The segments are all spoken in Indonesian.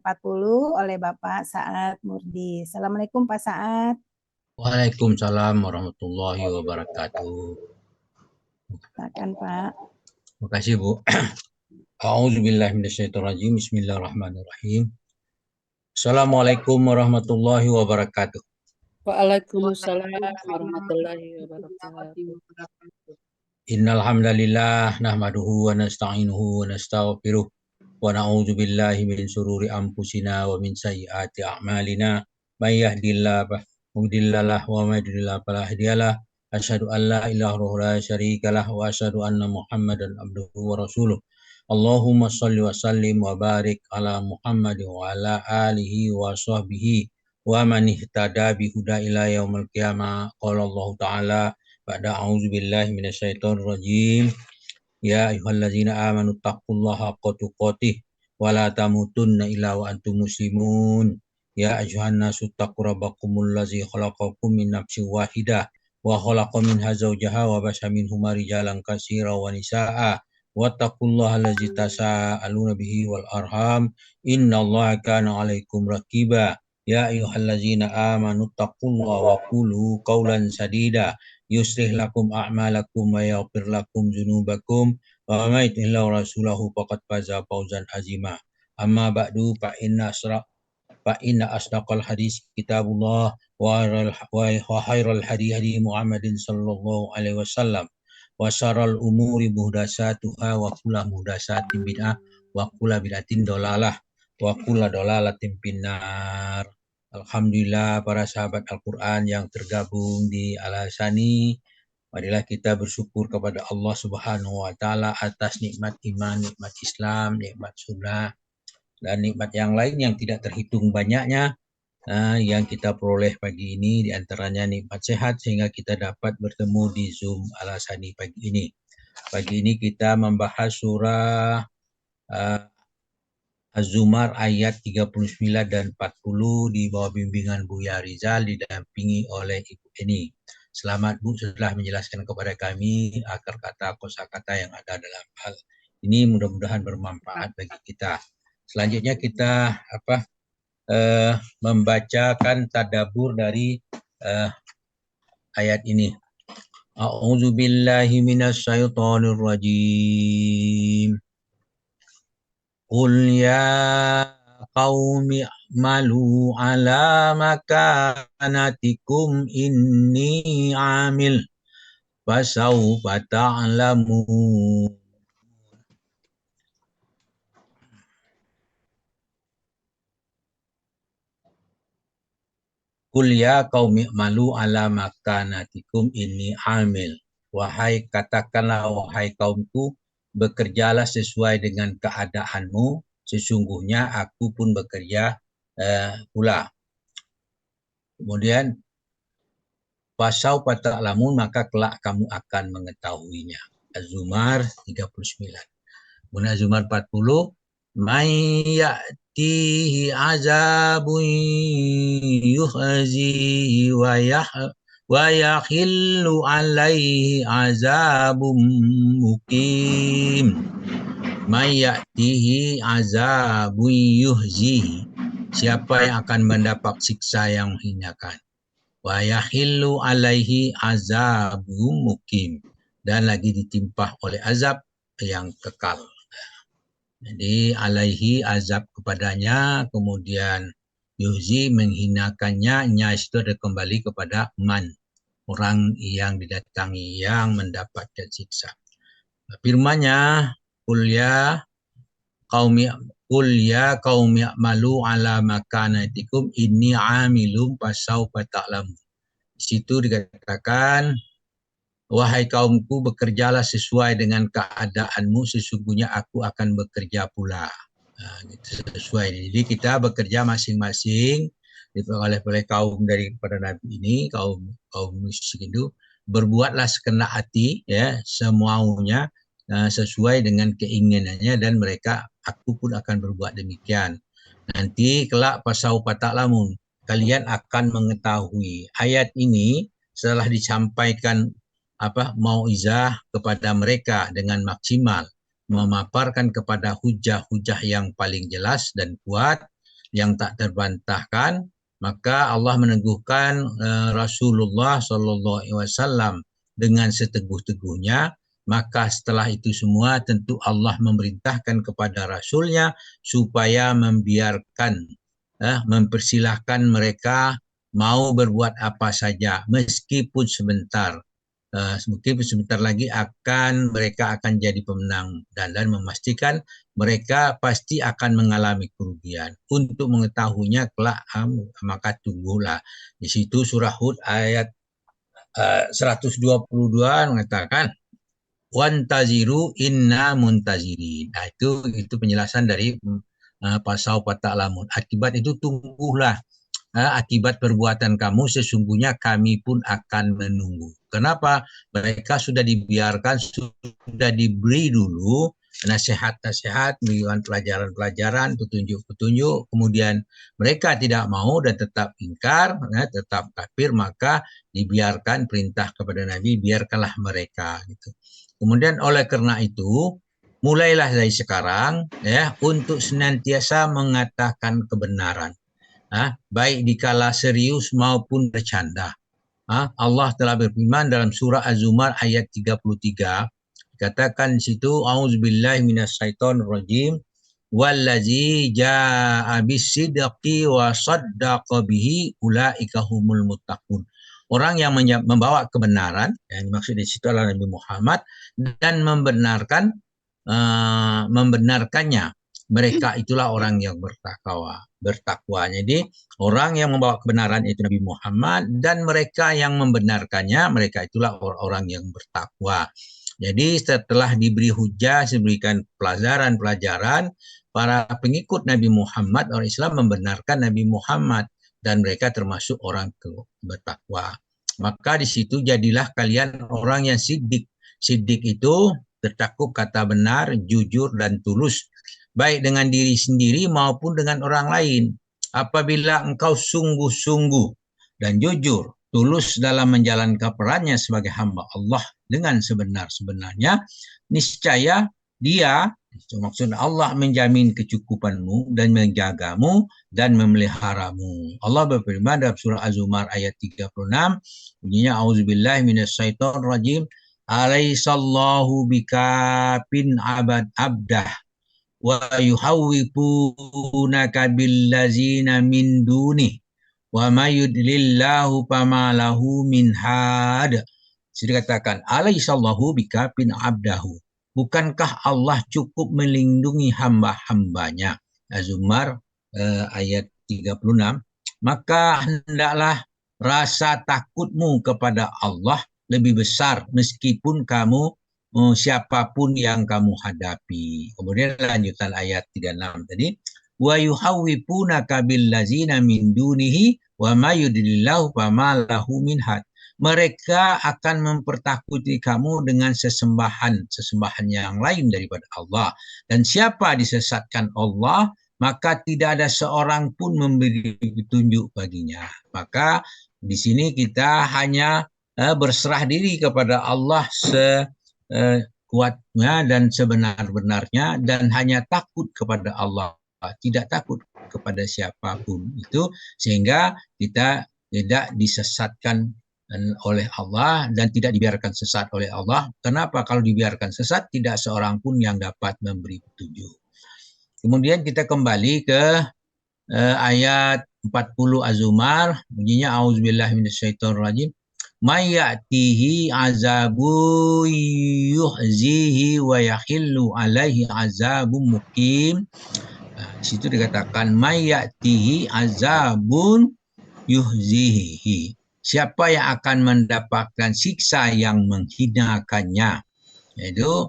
40 oleh Bapak Saad Murdi. Assalamualaikum Pak Saad. Waalaikumsalam warahmatullahi wabarakatuh. Silakan Pak. Terima kasih Bu. A'udzubillahi minasyaitonirrajim. Bismillahirrahmanirrahim. Assalamualaikum warahmatullahi wabarakatuh. Waalaikumsalam warahmatullahi wabarakatuh. Innal hamdalillah nahmaduhu wa nasta'inuhu wa nastaghfiruh wa na'udzu billahi min syururi anfusina wa min sayyiati a'malina. May yahdihillahu mudhillalah wa may yudlil fala hadiyalah. Asyhadu an la ilaha illallah la syarikalah wa asyhadu anna Muhammadan abduhu wa rasuluh. Allahumma shalli wa sallim wa barik ala Muhammad wa ala alihi wa sahbihi wa man ihtada bi huda ila yaumil qiyamah. Qala Allah Ta'ala ba'da a'udzu billahi minasyaitonir rajim. Ya ayyuhallazina amanu taqullaha haqqa tuqatih wa la tamutunna illa wa antum muslimun. Ya ayyuhan nasu taqu rabbakumul ladzi khalaqakum min nafsin wahidah wa khalaqa minha zawjaha wa basa minhuma rijalan katsiran wa nisaa'a wattaqullaha allazi tasaaluna bihi wal arham innallaha kana 'alaikum raqiba. Ya ayyuhallazina amanu taqullaha wa qulu qawlan sadida yuslih lakum a'malakum wa yaghfir lakum dzunubakum wa may yuti'illahu rasulahu faqad faza fawzan azima. Amma ba'du fa inna asdaqal hadis kitabullah wa khairal hadi Muhammadin sallallahu alaihi wasallam wa syarrul umuri muhdatsatuha wa kullu muhdatsatin bid'ah wa kullu bid'atin dolalah wa kullu dolalatin finnar. Alhamdulillah para sahabat Al-Quran yang tergabung di Al-Hasani, marilah kita bersyukur kepada Allah Subhanahu wa Ta'ala atas nikmat iman, nikmat Islam, nikmat sunnah, dan nikmat yang lain yang tidak terhitung banyaknya yang kita peroleh pagi ini, diantaranya nikmat sehat sehingga kita dapat bertemu di Zoom Al-Hasani pagi ini. Pagi ini kita membahas surah Az-Zumar ayat 39 dan 40 di bawah bimbingan Buya Rizal didampingi oleh Ibu Eni. Selamat Bu setelah menjelaskan kepada kami akar kata kosakata yang ada dalam hal ini, mudah-mudahan bermanfaat bagi kita. Selanjutnya kita membacakan tadabbur dari ayat ini. A'udzu billahi minasyaitonir rajim. Qul ya qaumi a'malu ala makanatikum inni 'amil fasawfa ta'lamun. Qul ya qaumi a'malu ala makanatikum inni 'amil. Katakanlah wahai kaumku, bekerjalah sesuai dengan keadaanmu, sesungguhnya aku pun bekerja pula. Kemudian fasawfa ta'lamun, maka kelak kamu akan mengetahuinya. Az-Zumar 39. Kemudian Az-Zumar 40, may ya'tihi azabun yukhzihi wa yakhillu alaihi azabum mukim. May ya'tihi azabun yukhzihi, siapa yang akan mendapat siksa yang menghinakan. Wa yakhillu alaihi azabum mukim, dan lagi ditimpa oleh azab yang kekal. Jadi alaihi azab kepadanya, kemudian yuhzi menghinakannya, itu ada kembali kepada man, orang yang didatangi yang mendapatkan siksa. Firman-Nya, qul ya qaumi a'malu ala makanatikum inni 'amilun fasawfa ta'lamun. Di situ dikatakan, wahai kaumku, bekerjalah sesuai dengan keadaanmu, sesungguhnya aku akan bekerja pula. Gitu, sesuai. Jadi kita bekerja masing-masing oleh kaum daripada Nabi ini, kaum musyrik itu, berbuatlah sekendak hati, ya, semaunya, sesuai dengan keinginannya, dan aku pun akan berbuat demikian. Nanti kelak fasawfa ta'lamun, kalian akan mengetahui. Ayat ini setelah disampaikan mauizah kepada mereka dengan maksimal, memaparkan kepada hujah-hujah yang paling jelas dan kuat, yang tak terbantahkan, maka Allah meneguhkan Rasulullah Shallallahu Alaihi Wasallam dengan seteguh-teguhnya. Maka setelah itu semua tentu Allah memerintahkan kepada Rasulnya supaya mempersilahkan mereka mau berbuat apa saja meskipun sebentar. Mungkin sebentar lagi mereka akan jadi pemenang dan memastikan mereka pasti akan mengalami kerugian. Untuk mengetahuinya kelak maka tunggulah. Di situ surah Hud ayat 122 mengatakan wantaziru inna muntazirin. Nah, itu penjelasan dari pasal pata'lamun. Akibat itu tunggulah. Akibat perbuatan kamu sesungguhnya kami pun akan menunggu. Kenapa? Mereka sudah dibiarkan, sudah diberi dulu nasihat-nasihat, memberikan pelajaran-pelajaran, petunjuk-petunjuk, kemudian mereka tidak mau dan tetap ingkar, tetap kafir, maka dibiarkan perintah kepada Nabi, biarkanlah mereka. Gitu. Kemudian oleh karena itu, mulailah dari sekarang untuk senantiasa mengatakan kebenaran. Baik dikala serius maupun bercanda. Allah telah berfirman dalam surah Az-Zumar ayat 33, dikatakan di situ auzubillahi minasyaitonir rajim wallazi jaa'a bis-sidqi wa saddaqa bihi ulaika humul muttaqun. Orang yang membawa kebenaran, yang dimaksud di situ adalah Nabi Muhammad, dan membenarkannya, mereka itulah orang yang bertakwa. Jadi orang yang membawa kebenaran itu Nabi Muhammad, dan mereka yang membenarkannya, mereka itulah orang-orang yang bertakwa. Jadi setelah diberi hujah, diberikan pelajaran, para pengikut Nabi Muhammad, orang Islam membenarkan Nabi Muhammad, dan mereka termasuk orang bertakwa. Maka di situ jadilah kalian orang yang siddiq. Siddiq itu tercakup kata benar, jujur, dan tulus, baik dengan diri sendiri maupun dengan orang lain. Apabila engkau sungguh-sungguh dan jujur, tulus dalam menjalankan perannya sebagai hamba Allah dengan sebenar-sebenarnya, niscaya Dia, maksud Allah, menjamin kecukupanmu dan menjagamu dan memeliharamu. Allah berfirman dalam surah Az-Zumar ayat 36, bunyinya auzubillahi minasyaitonir rajim, alaisallahu bikafin abdah wa yuhawwifunaka billazina min dunih wa may yudlillahu fama lahu min had. Sudah dikatakan alaisallahu bikafin abdahu. Bukankah Allah cukup melindungi hamba-hambanya? Az-Zumar ayat 36. Maka hendaklah rasa takutmu kepada Allah lebih besar meskipun kamu siapapun yang kamu hadapi. Kemudian lanjutan ayat 36 tadi, wa yuhawwifunaka billazina min dunihi wa may yudlillahu fama lahu min had. Mereka akan mempertakuti kamu dengan sesembahan yang lain daripada Allah. Dan siapa disesatkan Allah, maka tidak ada seorang pun memberi petunjuk baginya. Maka di sini kita hanya berserah diri kepada Allah sekuatnya dan sebenar-benarnya, dan hanya takut kepada Allah, tidak takut kepada siapapun itu, sehingga kita tidak disesatkan oleh Allah dan tidak dibiarkan sesat oleh Allah. Kenapa? Kalau dibiarkan sesat, tidak seorang pun yang dapat memberi petunjuk. Kemudian kita kembali ke ayat 40 Az-Zumar, bunyinya auzubillahi minasyaitonirrajim, may ya'tihi azabu yuhzihi wa yahillu alaihi azabun muqim. Di situ dikatakan may ya'tihi azabun yuhzihi. Siapa yang akan mendapatkan siksa yang menghinakannya, yaitu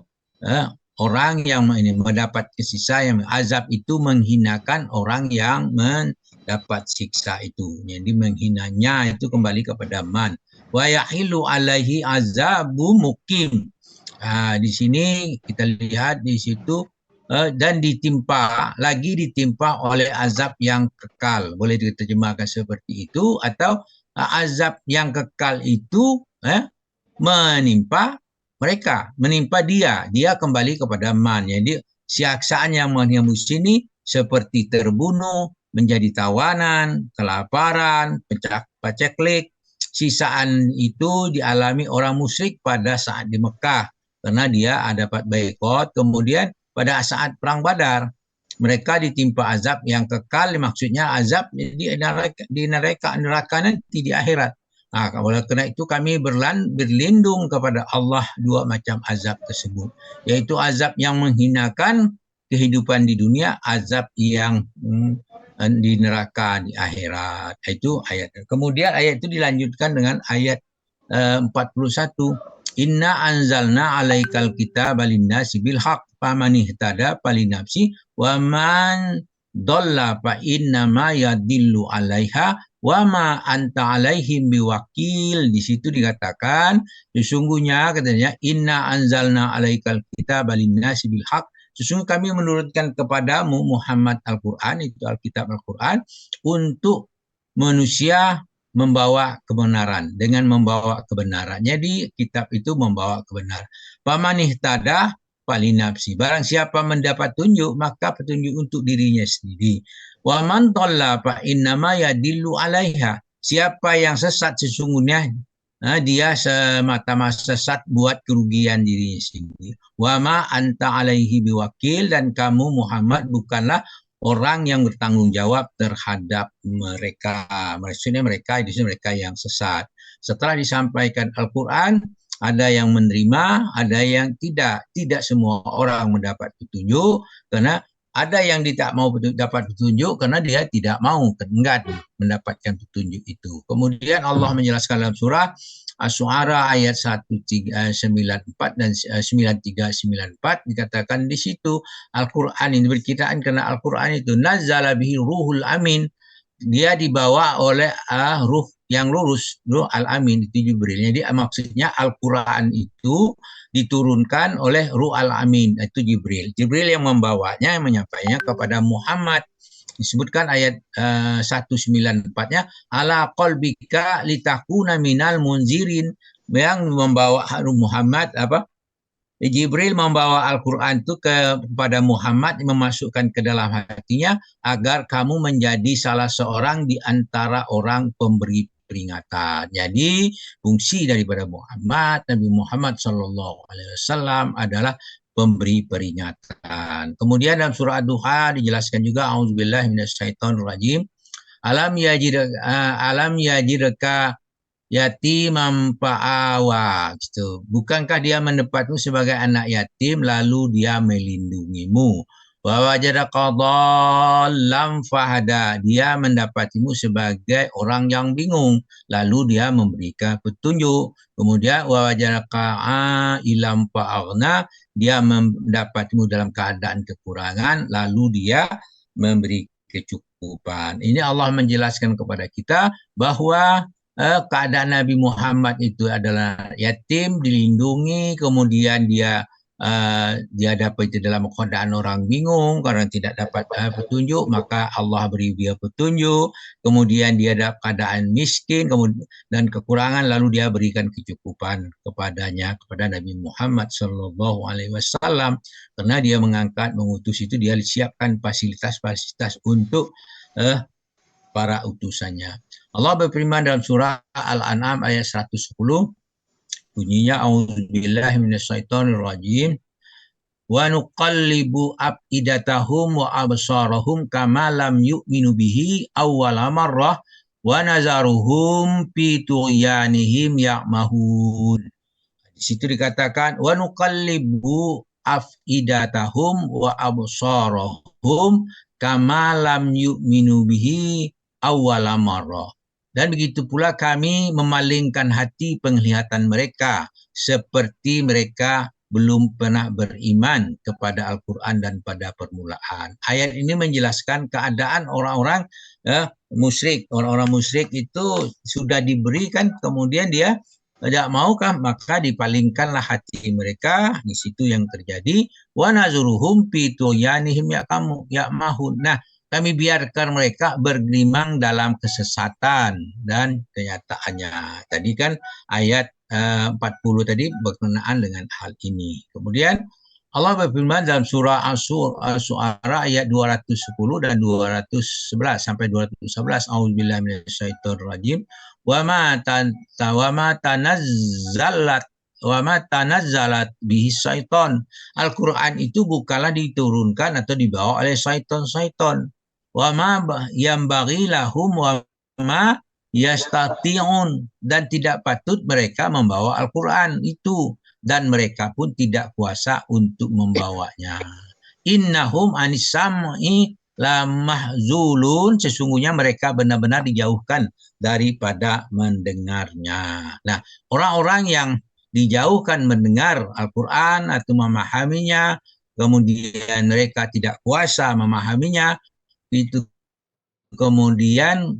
orang yang mendapat siksa yang azab itu menghinakan orang yang mendapat siksa itu. Jadi menghinanya itu kembali kepada man. Wa yahilu alaihi azabu muqim. Di sini kita lihat di situ dan ditimpa oleh azab yang kekal. Boleh diterjemahkan seperti itu, atau azab yang kekal itu menimpa mereka, menimpa dia kembali kepada man. Jadi siksaan yang menembus sini seperti terbunuh, menjadi tawanan, kelaparan, paceklik. Sisaan itu dialami orang musyrik pada saat di Mekah karena dia dapat boikot. Kemudian pada saat perang Badar mereka ditimpa azab yang kekal, maksudnya azab di neraka nanti di akhirat. Oleh karena itu kami berlindung kepada Allah dua macam azab tersebut, yaitu azab yang menghinakan kehidupan di dunia, azab yang di neraka di akhirat. Itu ayat. Kemudian ayat itu dilanjutkan dengan ayat 41. Inna anzalna alaikal kitaba linnasi bil haqq faman ihtada falinafsi wa man dhalla fa innama yadillu 'alaiha wa ma anta 'alaihim biwakil. Di situ dikatakan sesungguhnya katanya inna anzalna alaikal kitaba linnasi bil haqq, sesungguhnya kami menurunkan kepadamu Muhammad Al-Quran, itu Alkitab Al-Quran, untuk manusia membawa kebenaran, dengan membawa kebenaran. Jadi kitab itu membawa kebenaran. Faman ihtada falinafsi, barang siapa mendapat tunjuk maka petunjuk untuk dirinya sendiri. Wa man dhalla fa innama yadillu 'alaiha, siapa yang sesat sesungguhnya dia semata-mata sesat buat kerugian dirinya sendiri. Wa ma anta 'alaihi biwakil, dan kamu Muhammad bukanlah orang yang bertanggung jawab terhadap mereka. Maksudnya mereka, di sini mereka yang sesat. Setelah disampaikan Al-Quran, ada yang menerima, ada yang tidak. Tidak semua orang mendapat petunjuk, karena ada yang tidak mau dapat petunjuk karena dia tidak mau, enggan mendapatkan petunjuk itu. Kemudian Allah menjelaskan dalam surah Asy-Syu'ara ayat 194 dan 9394, dikatakan di situ Al-Quran ini berkaitan karena Al-Quran itu nazzala bihi ruhul amin, dia dibawa oleh ruh yang lurus, ruh al-amin, itu Jibril. Jadi maksudnya Al-Quran itu diturunkan oleh ruh al-amin, itu Jibril. Jibril yang membawanya, yang menyampaikannya kepada Muhammad. Disebutkan ayat 194-nya, ala qalbika litakuna minal munzirin, yang membawa Muhammad Jibril membawa Al-Quran itu kepada Muhammad, memasukkan ke dalam hatinya agar kamu menjadi salah seorang di antara orang pemberi peringatan. Jadi fungsi daripada Nabi Muhammad SAW adalah pemberi peringatan. Kemudian dalam surah Ad-Duha dijelaskan juga, auzubillahi minasyaitonirrajim, alam yajidka yatimam fa'awa, gitu. Bukankah dia mendapatmu sebagai anak yatim lalu dia melindungimu? Wa wajadaka dhallam fahada, dia mendapatimu sebagai orang yang bingung lalu dia memberikan petunjuk. Kemudian wa wajadaka ilam fa'aghna, dia mendapatimu dalam keadaan kekurangan lalu dia memberi kecukupan. Ini Allah menjelaskan kepada kita bahwa keadaan Nabi Muhammad itu adalah yatim, dilindungi, kemudian dia dapat itu dalam keadaan orang bingung karena tidak dapat petunjuk, maka Allah beri dia petunjuk. Kemudian dia dapat keadaan miskin dan kekurangan, lalu dia berikan kecukupan kepadanya, kepada Nabi Muhammad SAW, karena dia mengutus itu, dia siapkan fasilitas-fasilitas untuk para utusannya. Allah berfirman dalam surah Al-An'am ayat 110, bunyinya auzubillahi minasyaitonirrajim, wa nuqallibu afidatahum wa absarahum kama lam yu'minu bihi awwala marrah wa nazaruhum fi tughyanihim ya'mahun. Di situ dikatakan wa nuqallibu afidatahum wa absarahum kama lam yu'minu bihi awwala marrah. Dan begitu pula kami memalingkan hati penglihatan mereka seperti mereka belum pernah beriman kepada Al-Quran dan pada permulaan. Ayat ini menjelaskan keadaan orang-orang musyrik. Orang-orang musyrik itu sudah diberikan, kemudian dia tidak maukah, maka dipalingkanlah hati mereka. Di situ yang terjadi. Wa nazuruhum fi tughyanihim ya'mahun. Nah, kami biarkan mereka bergelimang dalam kesesatan dan kenyataannya. Tadi kan ayat 40 tadi berkenaan dengan hal ini. Kemudian Allah berfirman dalam surah Asy-Syu'ara ayat 210 dan 211 sampai 211. A'udzubillahi minasyaitonir rajim. Wa ma tanazzalat bihi syaiton. Al-Qur'an itu bukanlah diturunkan atau dibawa oleh syaiton-syaiton. Wa ma yambaghi lahum wa ma yastati'un, dan tidak patut mereka membawa Al-Qur'an itu, dan mereka pun tidak kuasa untuk membawanya. Innahum anis sam'i la mahzulun, sesungguhnya mereka benar-benar dijauhkan daripada mendengarnya. Nah, orang-orang yang dijauhkan mendengar Al-Quran atau memahaminya, kemudian mereka tidak kuasa memahaminya, itu kemudian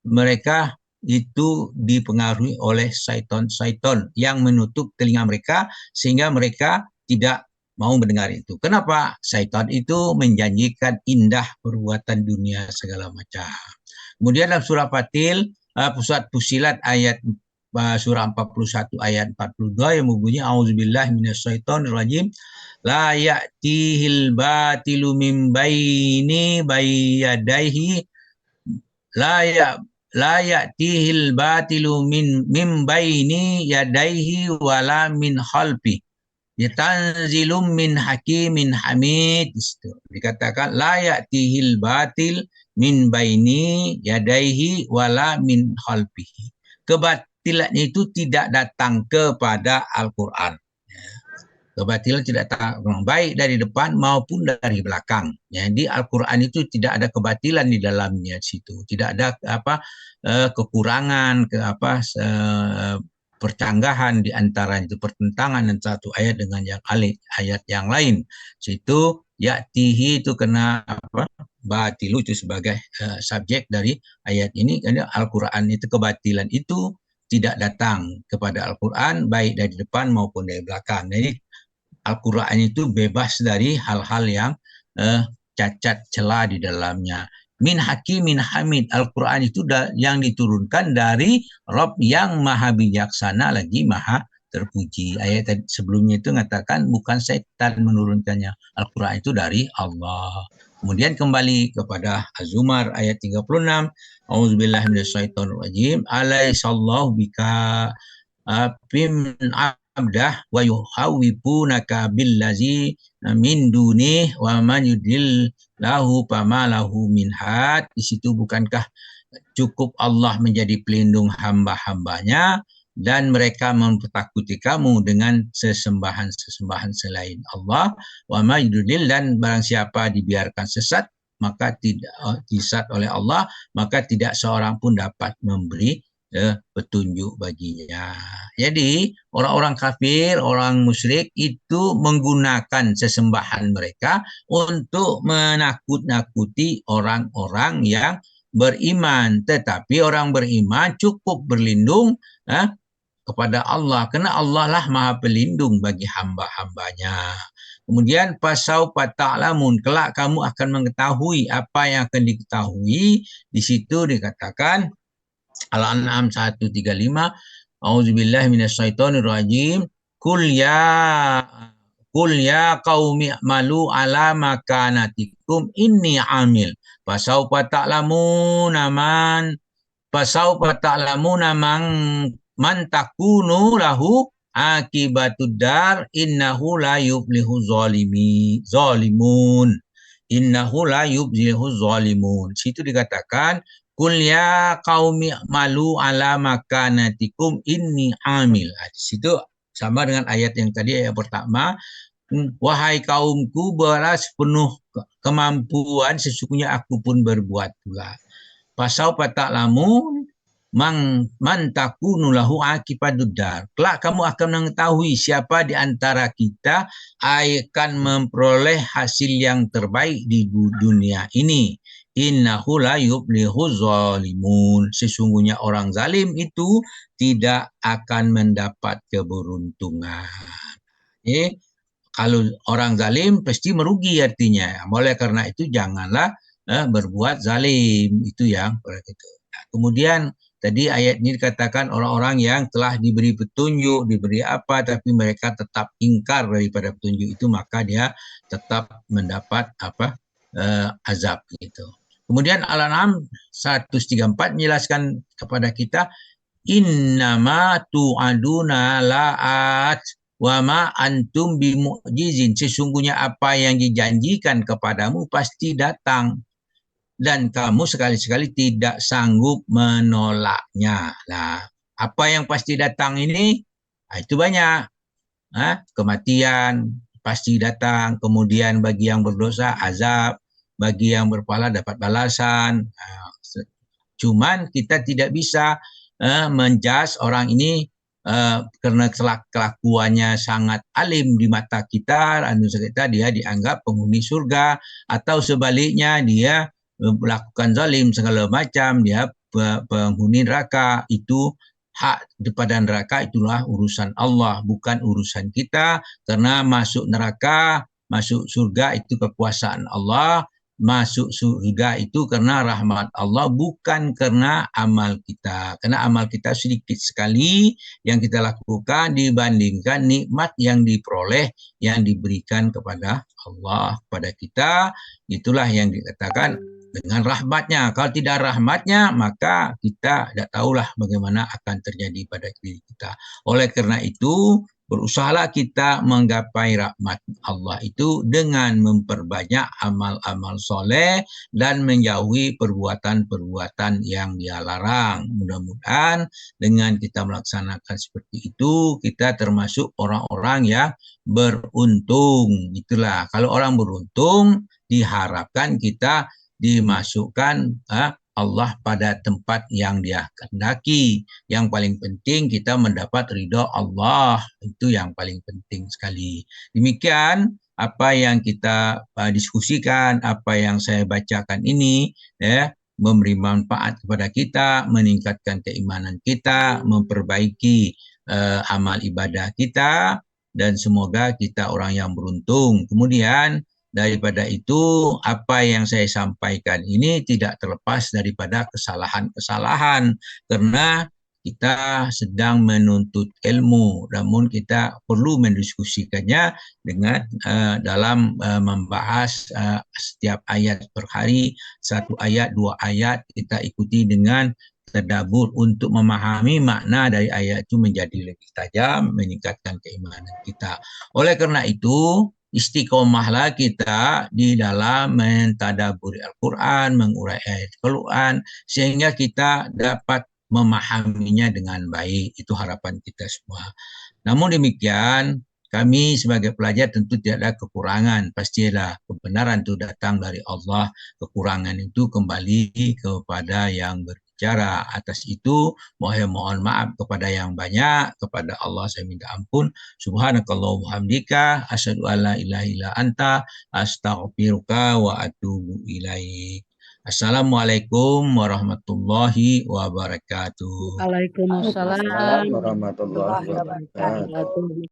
mereka itu dipengaruhi oleh syaiton-syaiton yang menutup telinga mereka sehingga mereka tidak mau mendengar itu. Kenapa? Syaitan itu menjanjikan indah perbuatan dunia segala macam. Kemudian dalam surah Fatil, surat Fussilat ayat surah 41 ayat 42 yang berbunyi auzubillahi minasyaitonirrajim la ya'tihil batilu min baini yadayhi la ya'tihil batilu min baini yadayhi wala min khalfi tanzilum min hakimin hamid. Dikatakan la ya'tihil batil min baini yadayhi wala min khalfihi. Kebatilan itu tidak datang kepada Al-Quran. Kebatilan tidak datang baik dari depan maupun dari belakang. Jadi Al-Quran itu tidak ada kebatilan di dalamnya situ. Tidak ada kekurangan, percanggahan di antara itu, pertentangan antara satu ayat dengan yang ayat yang lain. Situ ya'tihi itu kena batilu itu sebagai subjek dari ayat ini, karena Al-Quran itu kebatilan itu tidak datang kepada Al-Quran baik dari depan maupun dari belakang. Jadi Al-Quran itu bebas dari hal-hal yang cacat celah di dalamnya. Min hakimin hamid, Al-Quran itu yang diturunkan dari Rabb yang maha bijaksana lagi maha terpuji. Ayat sebelumnya itu mengatakan bukan setan menurunkannya, Al-Quran itu dari Allah. Kemudian kembali kepada Az-Zumar ayat 36, auzubillahi minasyaitonirrajim, alaisallahu bika min abdah wa yuhawwibunaka billazi min dunih wa man yudlil lahu fama lahu min had. Di situ bukankah cukup Allah menjadi pelindung hamba-hambanya dan mereka mempertakuti kamu dengan sesembahan-sesembahan selain Allah. Wa ma yudlil, dan barang siapa dibiarkan sesat maka tidak disesat oleh Allah, maka tidak seorang pun dapat memberi petunjuk baginya. Jadi orang-orang kafir, orang musyrik itu menggunakan sesembahan mereka untuk menakut-nakuti orang-orang yang beriman. Tetapi orang beriman cukup berlindung kepada Allah, karena Allah lah maha pelindung bagi hamba-hambanya. Kemudian pasau ta'lamun, kelak kamu akan mengetahui apa yang akan diketahui. Di situ dikatakan Al-An'am 135, auzubillahi minasyaitonirrajim, Qul ya qaumi malu ala makanatikum inni amil fasawfa ta'lamuna man takunu lahu akibatud dar innahu la yuflihu zalimun. Innahu la yuflihu zalimun. Situ dikatakan Qul ya qaumi malu ala makanatikum inni amil. Di situ sama dengan ayat yang tadi, ayat pertama. Wahai kaumku, beras penuh kemampuan, sesungguhnya aku pun berbuat pula. Pasau ta'lamun man takunu lahu akibatud dar. Kelak kamu akan mengetahui siapa di antara kita akan memperoleh hasil yang terbaik di dunia ini. Innahu la yuflihu zalimun. Sesungguhnya orang zalim itu tidak akan mendapat keberuntungan. Kalau orang zalim pasti merugi artinya. Oleh karena itu janganlah berbuat zalim, itu yang itu. Kemudian Tadi ayat ini dikatakan orang-orang yang telah diberi petunjuk, diberi apa, tapi mereka tetap ingkar daripada petunjuk itu, maka dia tetap mendapat azab gitu. Kemudian Al-An'am 134 menjelaskan kepada kita, innama tu'aduna la'at wa ma antum bimu'jizin. Sesungguhnya apa yang dijanjikan kepadamu pasti datang dan kamu sekali-sekali tidak sanggup menolaknya. Nah, apa yang pasti datang ini? Itu banyak. Kematian pasti datang, kemudian bagi yang berdosa azab, bagi yang berpahala dapat balasan. Cuman kita tidak bisa menjudge orang ini karena kelakuannya sangat alim di mata kita, dia dianggap penghuni surga, atau sebaliknya dia melakukan zalim segala macam, dia penghuni neraka. Itu hak kepada neraka, itulah urusan Allah, bukan urusan kita. Karena masuk neraka, masuk surga itu kekuasaan Allah. Masuk surga itu karena rahmat Allah, bukan karena amal kita. Karena amal kita sedikit sekali yang kita lakukan dibandingkan nikmat yang diperoleh, yang diberikan kepada Allah kepada kita. Itulah yang dikatakan dengan rahmatnya. Kalau tidak rahmatnya, maka kita tidak tahulah bagaimana akan terjadi pada diri kita. Oleh karena itu, berusahalah kita menggapai rahmat Allah itu dengan memperbanyak amal-amal soleh dan menjauhi perbuatan-perbuatan yang dia larang. Mudah-mudahan dengan kita melaksanakan seperti itu, kita termasuk orang-orang yang beruntung. Itulah, kalau orang beruntung, diharapkan kita dimasukkan Allah pada tempat yang dia kehendaki. Yang paling penting kita mendapat ridho Allah, itu yang paling penting sekali. Demikian apa yang kita diskusikan, apa yang saya bacakan ini, memberi manfaat kepada kita, meningkatkan keimanan kita, memperbaiki amal ibadah kita, dan semoga kita orang yang beruntung. Kemudian daripada itu, apa yang saya sampaikan ini tidak terlepas daripada kesalahan-kesalahan, karena kita sedang menuntut ilmu, namun kita perlu mendiskusikannya dengan dalam membahas setiap ayat per hari, 1 ayat, 2 ayat, kita ikuti dengan tadabbur untuk memahami makna dari ayat itu menjadi lebih tajam, meningkatkan keimanan kita. Oleh karena itu, istiqomahlah kita di dalam mentadaburi Al-Quran, mengurai ayat Al-Quran, sehingga kita dapat memahaminya dengan baik. Itu harapan kita semua. Namun demikian, kami sebagai pelajar tentu tidak ada kekurangan. Pastilah kebenaran itu datang dari Allah. Kekurangan itu kembali kepada yang berbicara. Atas itu, mohon maaf kepada yang banyak. Kepada Allah saya minta ampun. Subhanakallah wa hamdika, asyhadu an la ilaha illa anta, astaghfiruka wa atubu ilaik. Assalamualaikum warahmatullahi wabarakatuh. Waalaikumsalam Waalaikumsalam warahmatullahi warahmatullahi wabarakatuh. wabarakatuh.